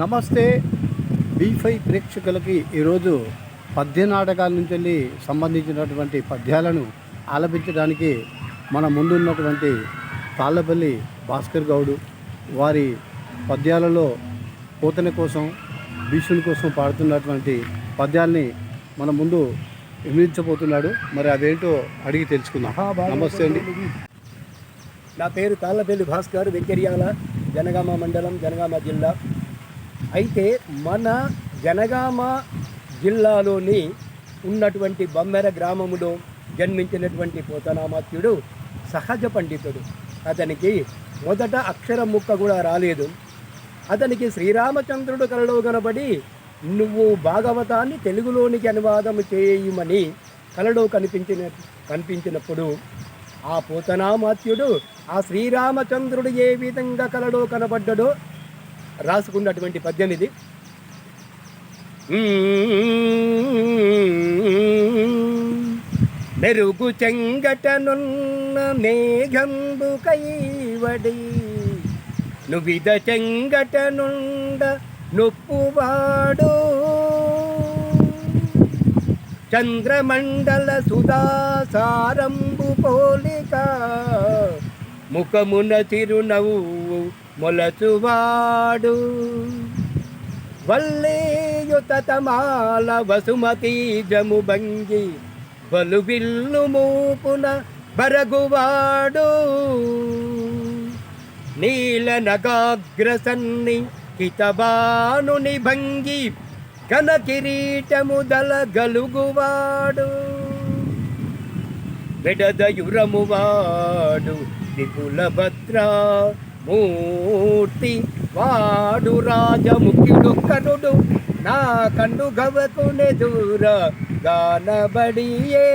నమస్తే బీ5 ప్రేక్షకులకి ఈరోజు పద్య నాటకాల నుంచి వెళ్ళి సంబంధించినటువంటి పద్యాలను ఆలపించడానికి మన ముందున్నటువంటి తాళ్ళపల్లి భాస్కర్ గౌడు వారి పద్యాలలో పోతన కోసం భీష్ముని కోసం పాడుతున్నటువంటి పద్యాల్ని మన ముందు వివరించబోతున్నాడు. మరి అదేంటో అడిగి తెలుసుకుందాం. నమస్తే అండి. నా పేరు తాళ్ళపల్లి భాస్కర్, వెక్కెర్యాల, జనగామ మండలం, జనగామ జిల్లా. అయితే మన జనగామ జిల్లాలోని ఉన్నటువంటి బొమ్మెర గ్రామములో జన్మించినటువంటి పోతనామాత్యుడు సహజ పండితుడు. అతనికి మొదట అక్షరం ముక్క కూడా రాలేదు. అతనికి శ్రీరామచంద్రుడు కలలో కనబడి నువ్వు భాగవతాన్ని తెలుగులోనికి అనువాదం చేయమని కలలో కనిపించినప్పుడు ఆ పోతనామాత్యుడు ఆ శ్రీరామచంద్రుడు ఏ విధంగా కలలో కనబడ్డాడో రాసుకున్నటువంటి పద్యం ఇది. మెరుగు చెంగటనున్న మేఘంబు కైవడి నువిద చెంగటనుండ నొప్పువాడు చంద్రమండల సుధాసారంబు పోలిక ముఖమున చిరునవ్వు మొలచువాడు వల్లేయుతమాల వసుమతి జము భంగి బలువిల్లు మూపున బరగువాడు నీల నగాగ్రసన్ని హితబానుని భంగి ఘన కిరీటముదల గలుగువాడు వెడదయురమువాడు విపుల భద్ర మూర్తి వాడు రాజముఖ్యుడొక్కడు నా కండు గవకునెదుర గానబడియే.